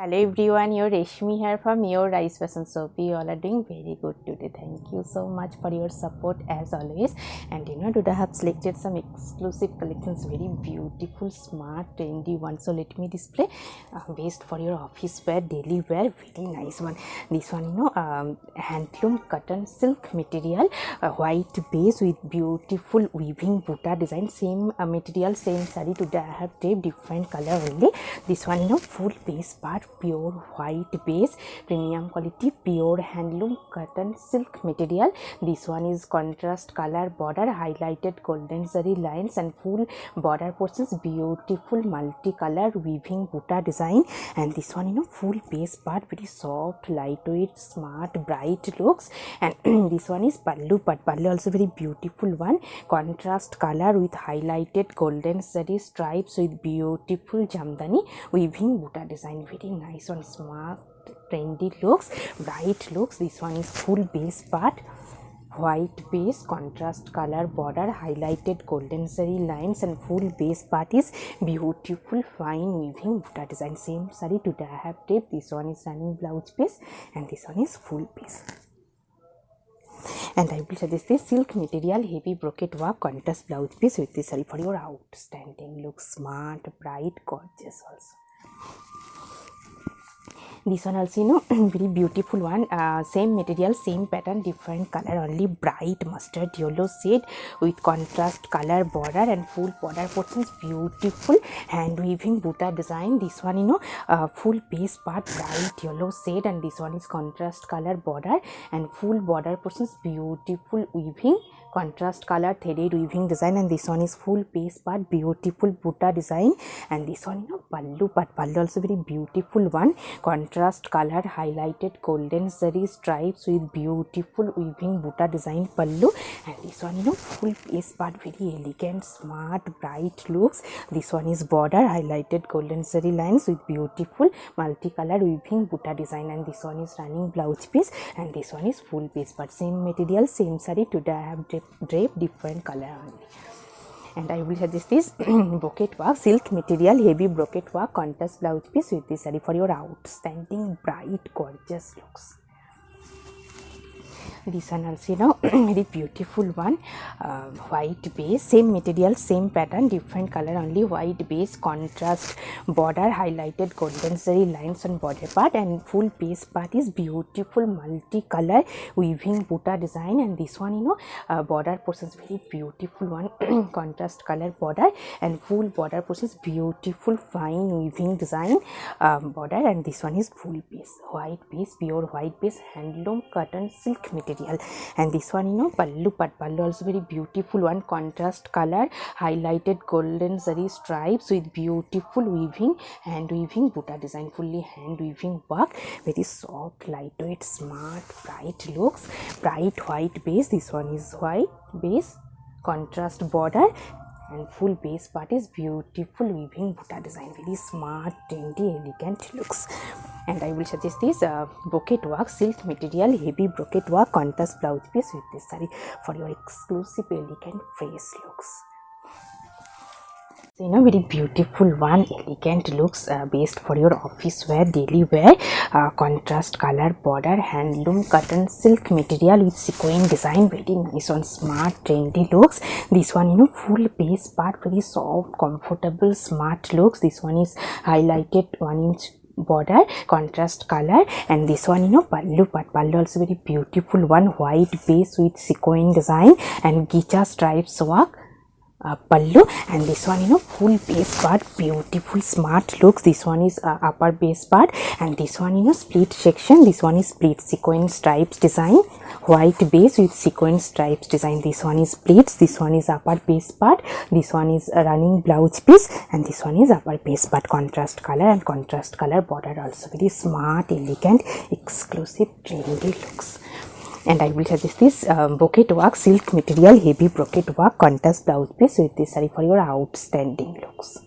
Hello everyone, your Reshmi here from your Rice Fashion Shop. You all are doing very good today. Thank you so much for your support as always. And today I have selected some exclusive collections, very beautiful, smart, trendy one. So let me display best for your office wear, daily wear, very nice one. This one, handloom cotton silk material, white base with beautiful weaving butta design. Same material, same saree. Today I have taped different color only. This one, full base part, pure white base, premium quality, pure handloom cotton silk material. This one is contrast color border, highlighted golden zari lines and full border portions, beautiful multicolor weaving butta design. And this one, full base part, very soft, lightweight, smart, bright looks. And this one is pallu, but pallu also very beautiful one, contrast color with highlighted golden zari stripes with beautiful jamdani weaving butta design, very nice one, smart, trendy looks, bright looks. This one is full base part, white base, contrast color border, highlighted golden zari lines and full base part is beautiful fine weaving butta design. Same saree today I have taped. This one is running blouse piece and this one is full piece. And I will suggest this silk material heavy brocade work contrast blouse piece with this saree for your outstanding look, smart, bright, gorgeous also. This one also, very beautiful one, same material, same pattern, different color, only bright mustard yellow shade with contrast color border and full border portions, beautiful hand weaving butta design. This one, full base part, bright yellow shade, and this one is contrast color border and full border portions, beautiful weaving contrast color threaded weaving design. And this one is full base part, beautiful butta design. And this one, pallu part, pallu also very beautiful one, contrast color highlighted golden zari stripes with beautiful weaving butta design pallu. And this one, full base part, very elegant, smart, bright looks. This one is border highlighted golden zari lines with beautiful multicolor weaving butta design. And this one is running blouse piece and this one is full base part, same material, same saree. Today I have drape different color only. And I will suggest this brocade work, silk material, heavy brocade work, contrast blouse piece with this saree for your outstanding, bright, gorgeous looks. This one also, very beautiful one, white base, same material, same pattern, different color, only white base, contrast border, highlighted golden zari lines on border part, and full base part is beautiful multicolor weaving butta design. And this one, border portions, very beautiful one, contrast color border and full border portions, beautiful fine weaving design border. And this one is full base, white base, pure white base, handloom cotton silk material. And this one, pallu part, pallu also very beautiful one, contrast color highlighted golden zari stripes with beautiful weaving, hand weaving butta design, fully hand weaving work, very soft, lightweight, smart, bright looks, bright white base. This one is white base, contrast border and full base part is beautiful weaving butta design, very smart, trendy, elegant looks. And I will suggest this brocade work, silk material, heavy brocade work, contrast blouse piece with this saree for your exclusive, elegant, fresh looks. So, very beautiful one, elegant looks, based for your office wear, daily wear, contrast color border, handloom cotton silk material with sequin design, very nice one, smart, trendy looks. This one, full base part, very soft, comfortable, smart looks. This one is highlighted 1-inch border, contrast color. And this one, pallu part, pallu also very beautiful one, white base with sequin design and gicha stripes work, pallu. And this one, full base part, beautiful smart looks. This one is upper base part and this one, split section. This one is split sequin stripes design, white base with sequin stripes design. This one is pleats, this one is upper base part, this one is running blouse piece and this one is upper base part, contrast color and contrast color border, also very smart, elegant, exclusive, trendy looks. And I will suggest this brocade work, silk material, heavy brocade work, contrast blouse piece with this saree for your outstanding looks.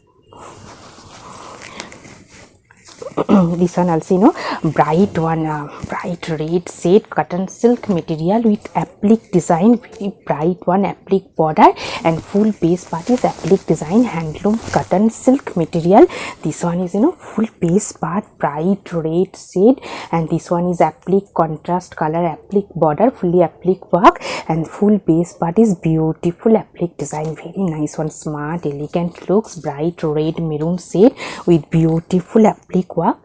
this one also, you know, bright one, bright red shade cotton silk material with applique design, very bright one, applique border, and full base part is applique design, handloom cotton silk material. This one is, you know, full base part, bright red shade, and this one is applique contrast color, applique border, fully applique work, and full base part is beautiful applique design, very nice one, smart elegant looks, bright red maroon shade with beautiful applique work.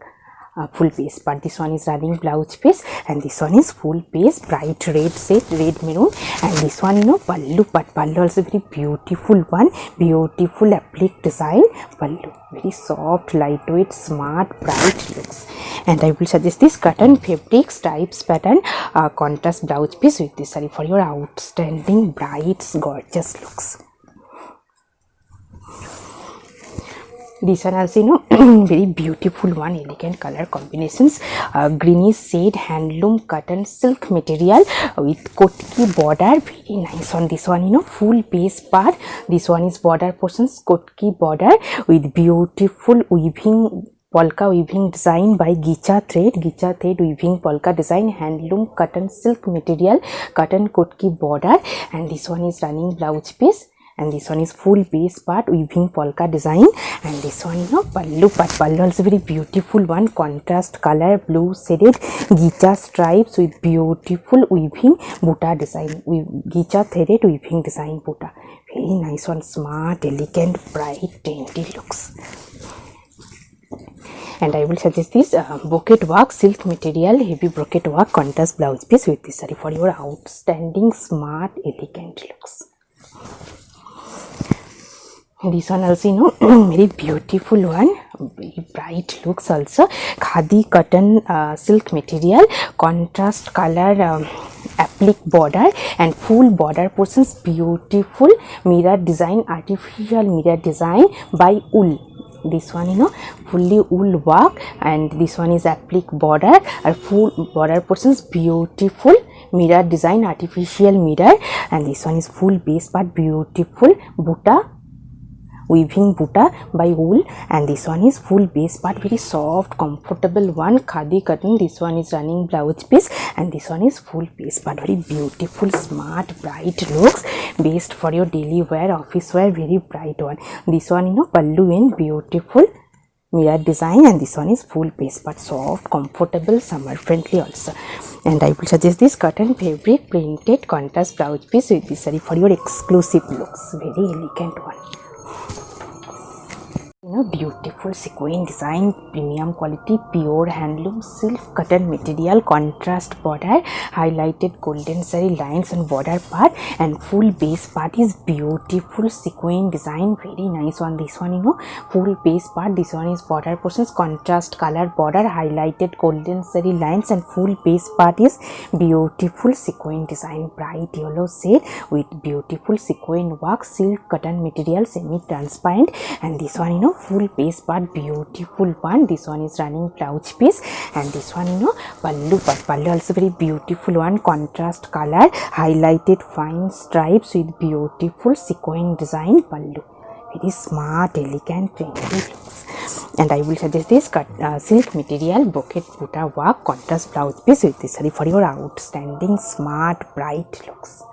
Full base part. This one is running blouse piece, and this one is full base, bright red shade, red maroon, and this one, you know, pallu part. Pallu also very beautiful one, beautiful applique design pallu, very soft, lightweight, smart, bright looks. And I will suggest this cotton fabric stripes pattern contrast blouse piece with this saree for your outstanding, bright, gorgeous looks. This one also, you know, very beautiful one, elegant color combinations, greenish shade, handloom cotton silk material with kotki border, very nice one. This one, you know, full base part, this one is border portions, kotki border with beautiful weaving, polka weaving design by Gicha thread weaving polka design, handloom cotton silk material, cotton kotki border, and this one is running blouse piece. And this one is full base part, weaving polka design, and this one, you know, pallu part. Pallu also very beautiful one, contrast color, blue shaded Gicha stripes with beautiful weaving buta design, with Gicha threaded weaving design buta, very nice one, smart, elegant, bright, dainty looks. And I will suggest this brocade work, silk material, heavy brocade work, contrast blouse piece with this saree for your outstanding, smart, elegant looks. This one also, you know, very beautiful one, very bright looks also, khadi cotton silk material, contrast color, applique border, and full border portions, beautiful mirror design, artificial mirror design by wool. This one, you know, fully wool work, and this one is applique border, full border portions, beautiful mirror design, artificial mirror, and this one is full base part, beautiful buta weaving buta by wool, and this one is full base part, very soft, comfortable one, khadi cotton. This one is running blouse piece, and this one is full base part, very beautiful, smart, bright looks, best for your daily wear, office wear, very bright one. This one, you know, pallu in beautiful mirror design, and this one is full base part, soft, comfortable, summer friendly also. And I will suggest this cotton fabric printed contrast blouse piece with this saree for your exclusive looks, very elegant one. You know, beautiful sequin design, premium quality, pure handloom silk cotton material, contrast border, highlighted golden saree lines on border part, and full base part is beautiful sequin design, very nice one. This one, you know, full base part, this one is border portions, contrast color border, highlighted golden saree lines, and full base part is beautiful sequin design, bright yellow shade with beautiful sequin work, silk cotton material, semi transparent, and this one, you know, full base part, beautiful one. This one is running blouse piece, and this one, you know, pallu part. Pallu also very beautiful one, contrast color, highlighted fine stripes with beautiful sequin design pallu, very smart, elegant, trendy looks. And I will suggest this silk material brocade buta work, contrast blouse piece with this saree for your outstanding, smart, bright looks.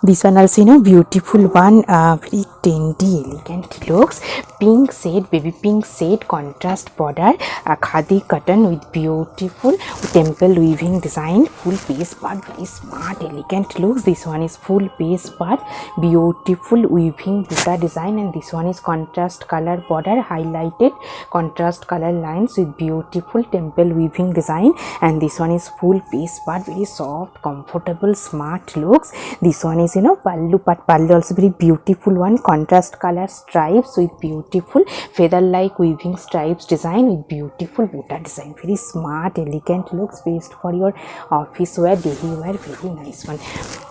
This one also, you know, beautiful one, very trendy, elegant looks, pink shade, baby pink shade, contrast border, khadi cotton with beautiful temple weaving design, full base part, very smart, elegant looks. This one is full base part, beautiful weaving buta design, and this one is contrast color border, highlighted contrast color lines with beautiful temple weaving design, and this one is full base part, very soft, comfortable, smart looks. This one is, you know, pallu part. Pallu also very beautiful one, contrast color stripes with beautiful feather like weaving stripes design with beautiful buta design, very smart, elegant looks, best for your office wear, daily wear, very nice one.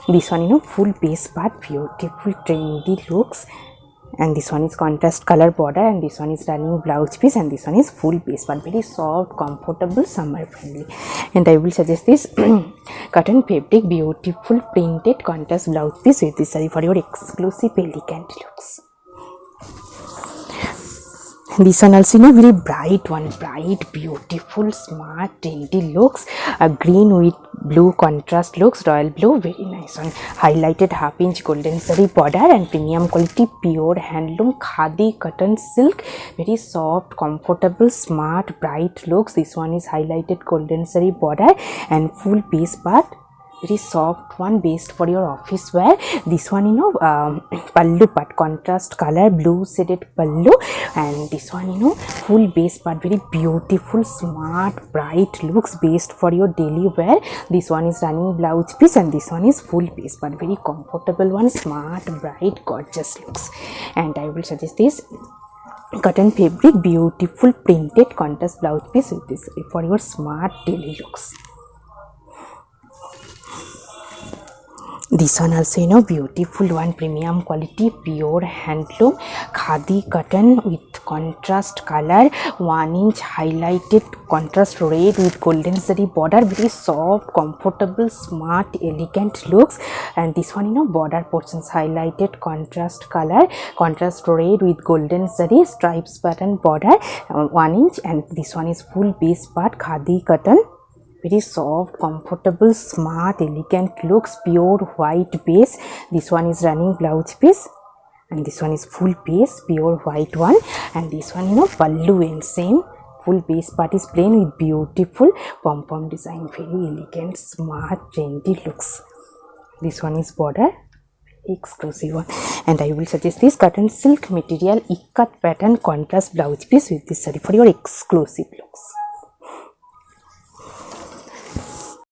This one, you know, full base part, beautiful, trendy looks, and this one is contrast color border, and this one is running blouse piece, and this one is full base part, very soft, comfortable, summer friendly. And I will suggest this cotton fabric beautiful printed contrast blouse piece with this saree for your exclusive, elegant looks. This one also very bright one, bright, beautiful, smart, trendy looks. A green with blue contrast looks, royal blue, very nice one. Highlighted half-inch golden zari border and premium quality pure handloom khadi cotton silk. Very soft, comfortable, smart, bright looks. This one is highlighted golden zari border and full base part. Very soft one, based for your office wear. This one pallu part, contrast color, blue shaded pallu, and this one full base part, very beautiful, smart, bright looks, based for your daily wear. This one is running blouse piece and this one is full base part, very comfortable one, smart, bright, gorgeous looks. And I will suggest this cotton fabric, beautiful printed contrast blouse piece with this for your smart daily looks. This one also beautiful one, premium quality pure handloom khadi cotton with contrast color, 1 inch highlighted contrast red with golden zari border, very soft, comfortable, smart, elegant looks. And this one border portions highlighted contrast color, contrast red with golden zari stripes pattern border, 1 inch. And this one is full base part khadi cotton, very soft, comfortable, smart, elegant looks, pure white base. This one is running blouse piece and this one is full base, pure white one. And this one pallu and same full base part is plain with beautiful pom-pom design, very elegant, smart, trendy looks. This one is border, exclusive one. And I will suggest this cotton silk material ikat pattern contrast blouse piece with this saree for your exclusive looks.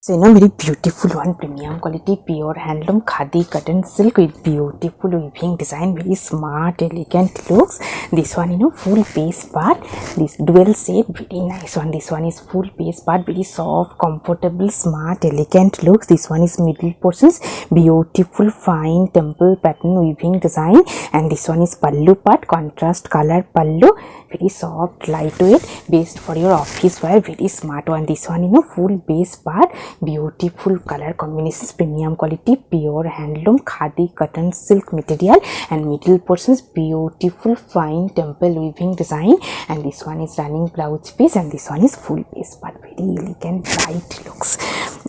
So very beautiful one, premium quality pure handloom khadi cotton silk with beautiful weaving design, very smart, elegant looks. This one full base part, this dual shade, very nice one. This one is full base part, very soft, comfortable, smart, elegant looks. This one is middle portions, beautiful fine temple pattern weaving design. And this one is pallu part, contrast color pallu, very soft, lightweight, based for your office wear, very smart one. This one full base part, beautiful color combinations, premium quality pure handloom khadi cotton silk material, and middle portions beautiful fine temple weaving design. And this one is running blouse piece and this one is full base part, very elegant, bright looks.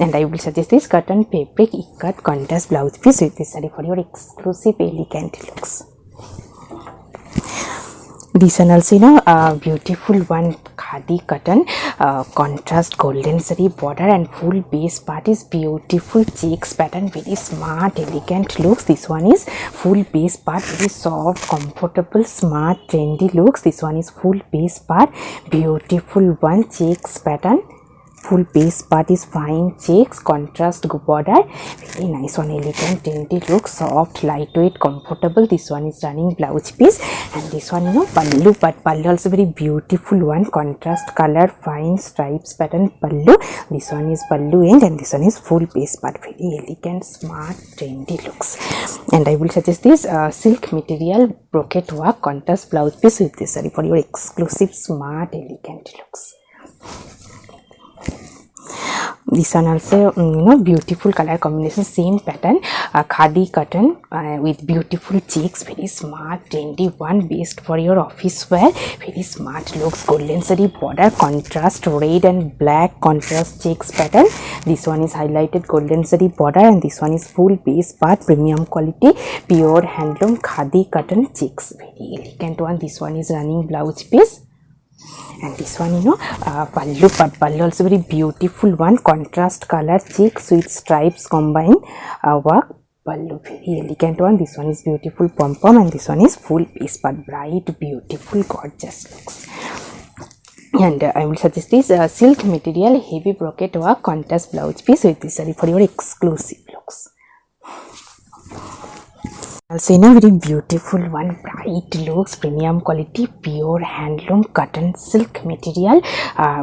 And I will suggest this cotton fabric ikat contrast blouse piece with this saree for your exclusive elegant looks. This one also beautiful one, khadi cotton contrast golden zari border and full base part is beautiful checks pattern, very smart, elegant looks. This one is full base part, very soft, comfortable, smart, trendy looks. This one is full base part, beautiful one, checks pattern, full base part is fine checks, contrast border, very nice one, elegant, trendy look, soft, lightweight, comfortable. This one is running blouse piece. And this one pallu part, pallu also very beautiful one, contrast color, fine stripes pattern pallu. This one is pallu end and this one is full base part, very elegant, smart, trendy looks. And I will suggest this silk material brocade work contrast blouse piece with this saree for your exclusive smart, elegant looks. This one also beautiful color combination, same pattern, khadi cotton with beautiful checks, very smart, trendy one, based for your office wear, very smart looks, golden zari border, contrast red and black contrast checks pattern. This one is highlighted golden zari border and this one is full base part, premium quality pure handloom khadi cotton checks, very elegant one. This one is running blouse piece. And this one pallu part, pallu also very beautiful one, contrast color checks with stripes combine work pallu, very elegant one. This one is beautiful pom-pom and this one is full base part, bright, beautiful, gorgeous looks. And I will suggest this silk material heavy brocade work contrast blouse piece with this saree for your exclusive looks. Also very beautiful one, bright looks, premium quality pure handloom cotton silk material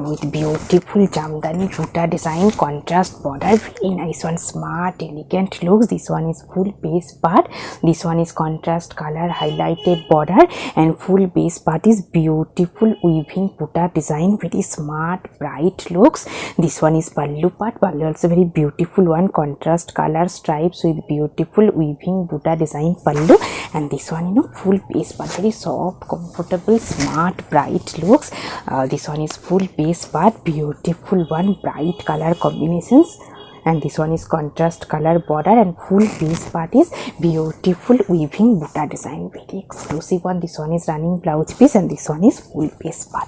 with beautiful jamdani juta design, contrast border, very nice one, smart, elegant looks. This one is full base part, this one is contrast color highlighted border and full base part is beautiful weaving buta design, very smart, bright looks. This one is pallu part, pallu also very beautiful one, contrast color stripes with beautiful weaving buta design pallu, and this one full base part, very soft, comfortable, smart, bright looks. This one is full base part, beautiful one, bright color combinations. And this one is contrast color border, and full base part is beautiful weaving butta design, very exclusive one. This one is running blouse piece, and this one is full base part.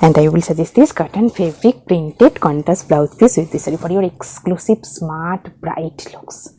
And I will suggest this cotton fabric printed contrast blouse piece with this for your exclusive smart bright looks.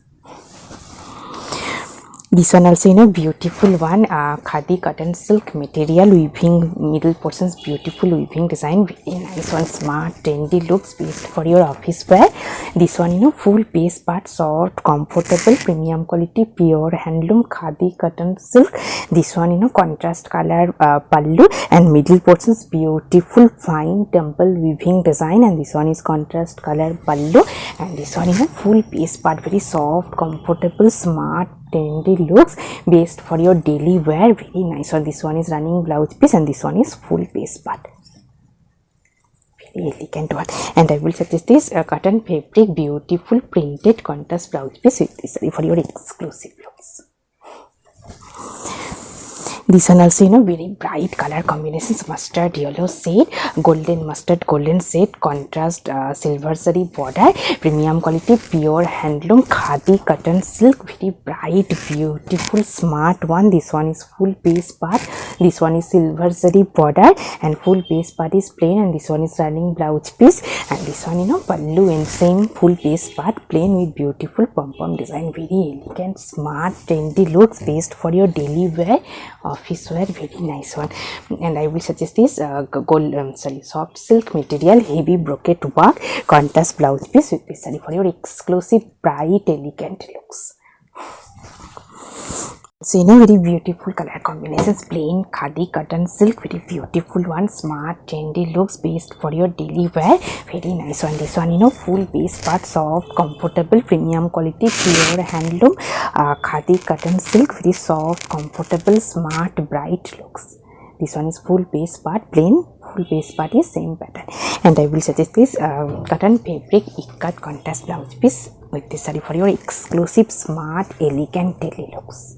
This one also beautiful one, khadi cotton silk material weaving, middle portions beautiful weaving design, very nice one, smart trendy looks, best for your office wear. This one full base part, soft, comfortable, premium quality, pure handloom khadi cotton silk. This one contrast color pallu, and middle portions beautiful fine temple weaving design, and this one is contrast color pallu, and this one full base part, very soft, comfortable, smart trendy looks, based for your daily wear, very nice one. This one is running blouse piece, and this one is full base part, very elegant one. And I will suggest this cotton fabric beautiful printed contrast blouse piece with this for your exclusive looks. This one also very bright color combinations, mustard yellow shade, golden mustard golden shade, contrast silver zari border, premium quality, pure handloom khadi cotton silk, very bright beautiful smart one. This one is full base part, this one is silver zari border, and full base part is plain, and this one is running blouse piece, and this one pallu, and same full base part plain with beautiful pom pom design, very elegant smart trendy looks, based for your daily wear, office wear, very nice one. And I will suggest this soft silk material, heavy brocade work, contrast blouse piece with this for your exclusive bright elegant looks. So very beautiful color combinations, plain khadi cotton silk, very beautiful one, smart trendy looks, based for your daily wear, very nice one. This one full base part, soft, comfortable, premium quality, pure handloom khadi cotton silk, very soft, comfortable, smart, bright looks. This one is full base part plain, full base part is same pattern. And I will suggest this cotton fabric ikat contrast blouse piece with this for your exclusive smart elegant daily looks.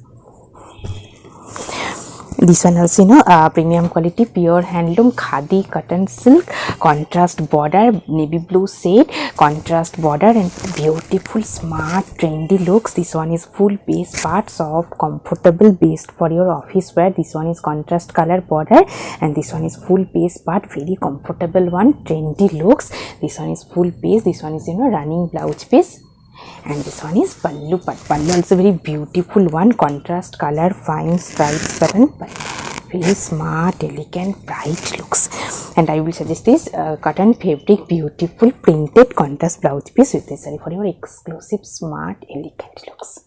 This one also premium quality, pure handloom khadi cotton silk, contrast border, navy blue shade, contrast border, and beautiful smart trendy looks. This one is full base part, soft, comfortable, based for your office wear. This one is contrast color border, and this one is full base part, very comfortable one, trendy looks. This one is full base, this one is running blouse piece, and this one is pallu part. Pallu also very beautiful one, contrast color, fine stripes pattern, very smart elegant bright looks. And I will suggest this cotton fabric beautiful printed contrast blouse piece with this for your exclusive smart elegant looks.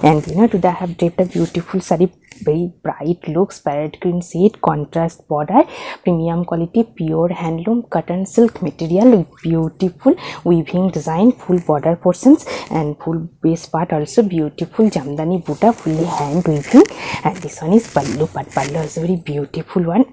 And today I have draped a beautiful saree, very bright looks, parrot green shade, contrast border, premium quality, pure handloom cotton silk material with beautiful weaving design, full border portions, and full base part also beautiful jamdani butta, fully hand weaving. And this one is pallu part. Pallu is a very beautiful one.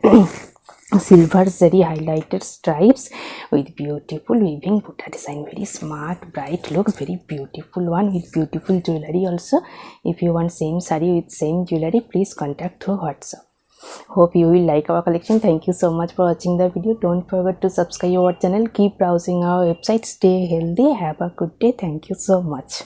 Silver zari highlighted stripes with beautiful weaving butta design, very smart bright looks, very beautiful one with beautiful jewelry also. If you want same saree with same jewelry, please contact through WhatsApp. Hope you will like our collection. Thank you so much for watching the video. Don't forget to subscribe our channel, keep browsing our website, stay healthy, have a good day. Thank you so much.